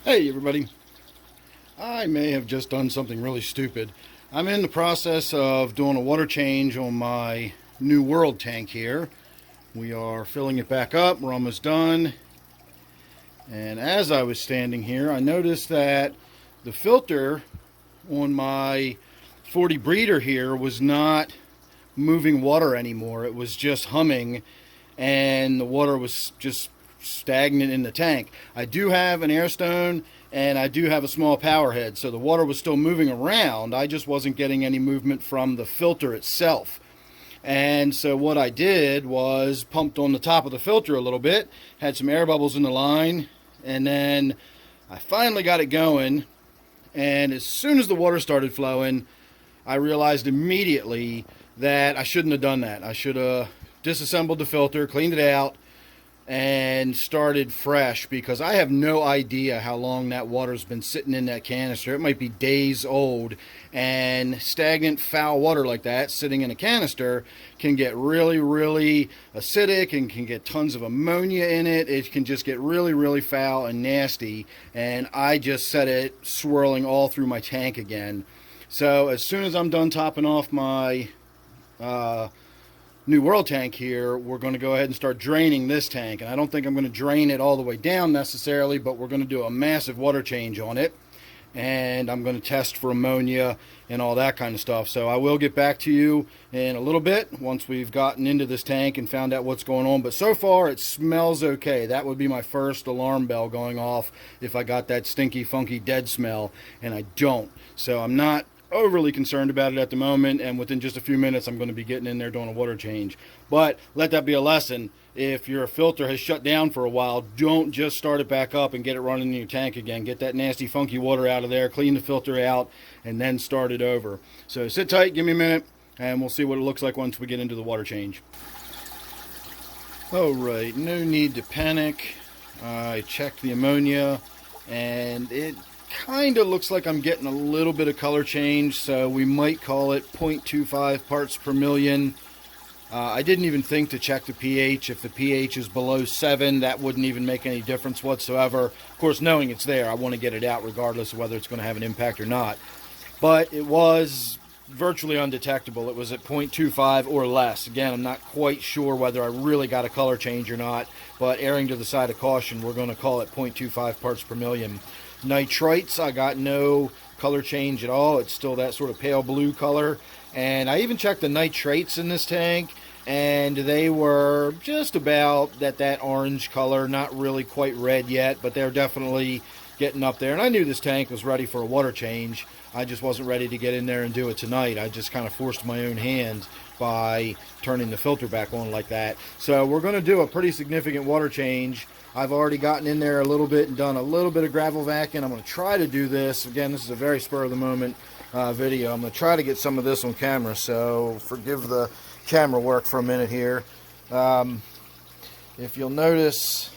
Hey everybody, I may have just done something really stupid. I'm in the process of doing a water change on my New World tank here. We are filling it back up, we're almost done. And as I was standing here, I noticed that the filter on my 40 breeder here was not moving water anymore. It was just humming and the water was just stagnant in the tank. I do have an air stone and I do have a small power head, so the water was still moving around. I just wasn't getting any movement from the filter itself. And so what I did was pumped on the top of the filter a little bit, had some air bubbles in the line, and then I finally got it going. And as soon as the water started flowing, I realized immediately that I shouldn't have done that. I should have disassembled the filter, cleaned it out, and started fresh, because I have no idea how long that water's been sitting in that canister. It might be days old, and stagnant foul water like that sitting in a canister can get really acidic and can get tons of ammonia in it. It can just get really foul and nasty, and I just set it swirling all through my tank again. So as soon as I'm done topping off my New World tank here, we're going to go ahead and start draining this tank. And I don't think I'm going to drain it all the way down necessarily, but we're going to do a massive water change on it. And I'm going to test for ammonia and all that kind of stuff. So I will get back to you in a little bit once we've gotten into this tank and found out what's going on. But so far it smells okay. That would be my first alarm bell going off if I got that stinky, funky, dead smell, and I don't. So I'm not overly concerned about it at the moment, and within just a few minutes I'm going to be getting in there doing a water change. But let that be a lesson. If your filter has shut down for a while, don't just start it back up and get it running in your tank again. Get that nasty funky water out of there, clean the filter out, and then start it over. So sit tight, give me a minute, and we'll see what it looks like once we get into the water change. Alright, no need to panic. I checked the ammonia and it kind of looks like I'm getting a little bit of color change, so we might call it 0.25 parts per million. I didn't even think to check the pH. If the pH is below 7, that wouldn't even make any difference whatsoever. Of course, knowing it's there, I want to get it out regardless of whether it's going to have an impact or not. But it was virtually undetectable. It was at 0.25 or less. Again, I'm not quite sure whether I really got a color change or not, but erring to the side of caution, we're going to call it 0.25 parts per million. Nitrites, I got no color change at all. It's still that sort of pale blue color. And I even checked the nitrates in this tank, and they were just about that orange color, not really quite red yet, but they're definitely getting up there. And I knew this tank was ready for a water change. I just wasn't ready to get in there and do it tonight. I just kind of forced my own hand by turning the filter back on like that. So we're going to do a pretty significant water change. I've already gotten in there a little bit and done a little bit of gravel vacuuming. I'm going to try to do this. Again, this is a very spur of the moment video. I'm going to try to get some of this on camera, so forgive the camera work for a minute here. If you'll notice,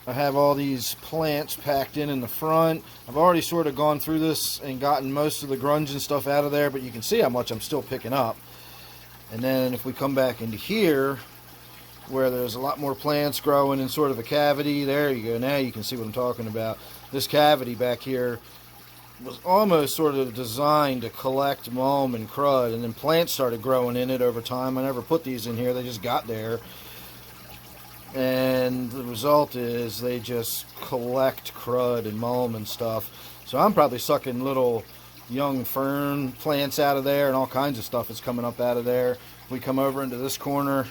I have all these plants packed in the front. I've already sort of gone through this and gotten most of the grunge and stuff out of there, but you can see how much I'm still picking up. And then if we come back into here, where there's a lot more plants growing in sort of a cavity, there you go. Now you can see what I'm talking about. This cavity back here was almost sort of designed to collect mulm and crud, and then plants started growing in it over time. I never put these in here, they just got there. And the result is they just collect crud and mulm and stuff. So I'm probably sucking little young fern plants out of there, and all kinds of stuff is coming up out of there. If we come over into this corner,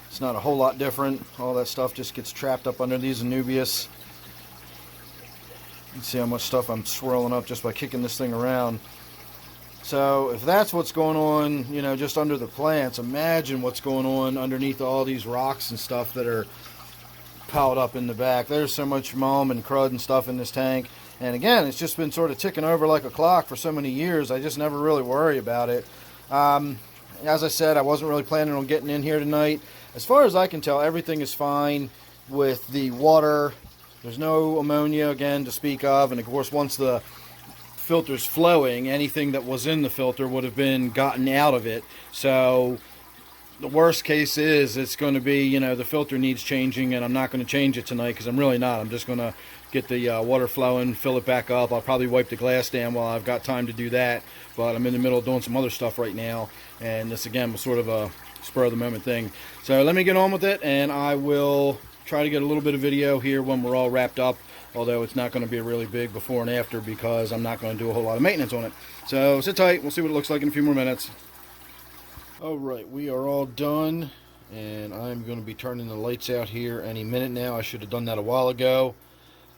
it's not a whole lot different. All that stuff just gets trapped up under these anubias. You can see how much stuff I'm swirling up just by kicking this thing around. So if that's what's going on, you know, just under the plants, imagine what's going on underneath all these rocks and stuff that are piled up in the back. There's so much mulm and crud and stuff in this tank. And again, it's just been sort of ticking over like a clock for so many years. I just never really worry about it. As I said, I wasn't really planning on getting in here tonight. As far as I can tell, everything is fine with the water. There's no ammonia, again, to speak of. And of course, once the filter's flowing, anything that was in the filter would have been gotten out of it. So the worst case is it's going to be, you know, the filter needs changing, and I'm not going to change it tonight because I'm really not. I'm just going to get the water flowing, fill it back up. I'll probably wipe the glass down while I've got time to do that, but I'm in the middle of doing some other stuff right now, and this again was sort of a spur of the moment thing. So let me get on with it, and I will try to get a little bit of video here when we're all wrapped up, although it's not going to be a really big before and after because I'm not going to do a whole lot of maintenance on it. So sit tight, we'll see what it looks like in a few more minutes. Alright, we are all done, and I'm going to be turning the lights out here any minute now. I should have done that a while ago.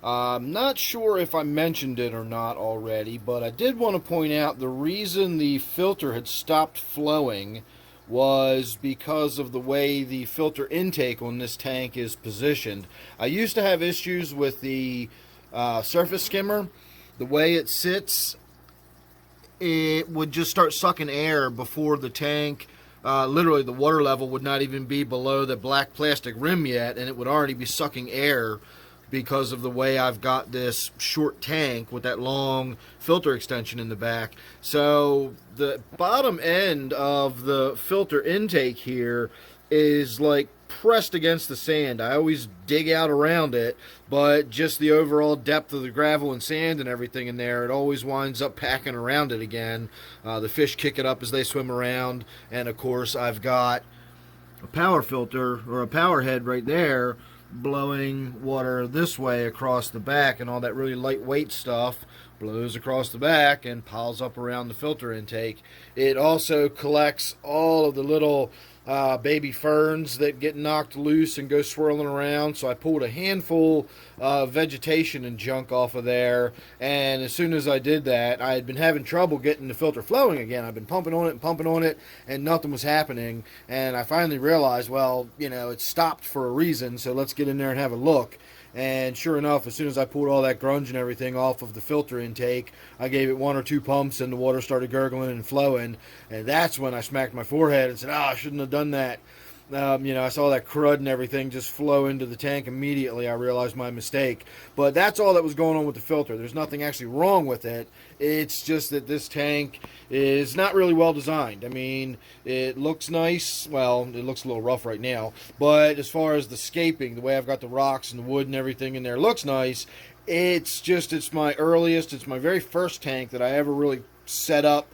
I'm not sure if I mentioned it or not already, but I did want to point out the reason the filter had stopped flowing was because of the way the filter intake on this tank is positioned. I used to have issues with the surface skimmer. The way it sits, it would just start sucking air before the tank. Literally, the water level would not even be below the black plastic rim yet, and it would already be sucking air because of the way I've got this short tank with that long filter extension in the back. So the bottom end of the filter intake here is like pressed against the sand. I always dig out around it, but just the overall depth of the gravel and sand and everything in there, it always winds up packing around it again. The fish kick it up as they swim around, and of course I've got a power filter or a power head right there blowing water this way across the back, and all that really lightweight stuff blows across the back and piles up around the filter intake. It also collects all of the little baby ferns that get knocked loose and go swirling around. So I pulled a handful of vegetation and junk off of there, and as soon as I did that, I had been having trouble getting the filter flowing again. I've been pumping on it, and nothing was happening. And I finally realized, well, you know, it stopped for a reason, so let's get in there and have a look. And sure enough, as soon as I pulled all that grunge and everything off of the filter intake, I gave it 1 or 2 pumps and the water started gurgling and flowing. And that's when I smacked my forehead and said, I shouldn't have done that. You know, I saw that crud and everything just flow into the tank immediately. I realized my mistake. But that's all that was going on with the filter. There's nothing actually wrong with it. It's just that this tank is not really well designed. I mean, it looks nice. Well, it looks a little rough right now. But as far as the scaping, the way I've got the rocks and the wood and everything in there looks nice. It's my very first tank that I ever really set up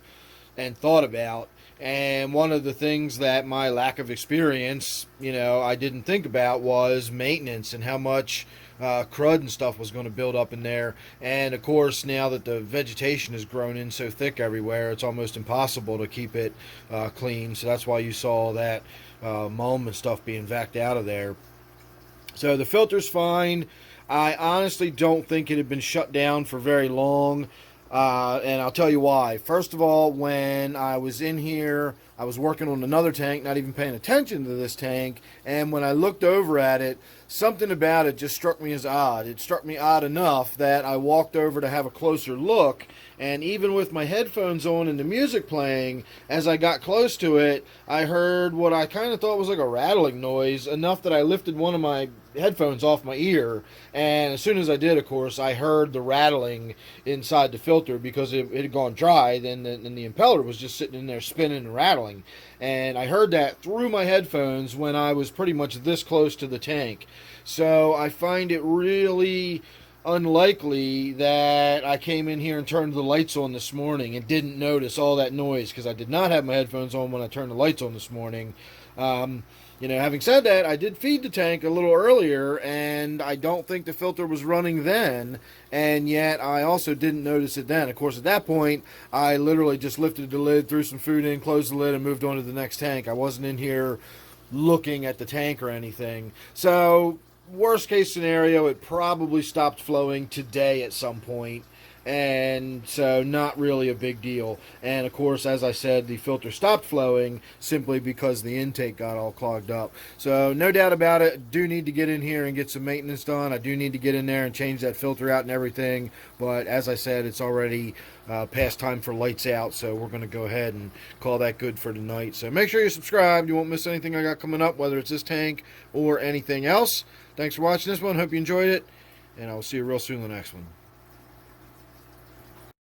and thought about. And one of the things that my lack of experience, you know, I didn't think about was maintenance and how much crud and stuff was going to build up in there. And of course, now that the vegetation has grown in so thick everywhere, it's almost impossible to keep it clean. So that's why you saw that mulm and stuff being vacked out of there. So the filter's fine. I honestly don't think it had been shut down for very long. And I'll tell you why. First of all, when I was in here, I was working on another tank, not even paying attention to this tank, and when I looked over at it, something about it just struck me as odd. It struck me odd enough that I walked over to have a closer look, and even with my headphones on and the music playing, as I got close to it, I heard what I kind of thought was like a rattling noise, enough that I lifted one of my headphones off my ear, and as soon as I did, of course, I heard the rattling inside the filter because it had gone dry. Then the impeller was just sitting in there spinning and rattling, and I heard that through my headphones when I was pretty much this close to the tank. So I find it really unlikely that I came in here and turned the lights on this morning and didn't notice all that noise, because I did not have my headphones on when I turned the lights on this morning. You know, having said that, I did feed the tank a little earlier, and I don't think the filter was running then, and yet I also didn't notice it then. Of course, at that point, I literally just lifted the lid, threw some food in, closed the lid, and moved on to the next tank. I wasn't in here looking at the tank or anything. So, worst case scenario, it probably stopped flowing today at some point. And so not really a big deal. And of course, as I said, the filter stopped flowing simply because the intake got all clogged up. So no doubt about it, I do need to get in here and get some maintenance done. I do need to get in there and change that filter out and everything. But as I said, it's already past time for lights out, so we're going to go ahead and call that good for tonight. So make sure you're subscribed. You won't miss anything I got coming up, whether it's this tank or anything else. Thanks for watching this one. Hope you enjoyed it, and I'll see you real soon in the next one.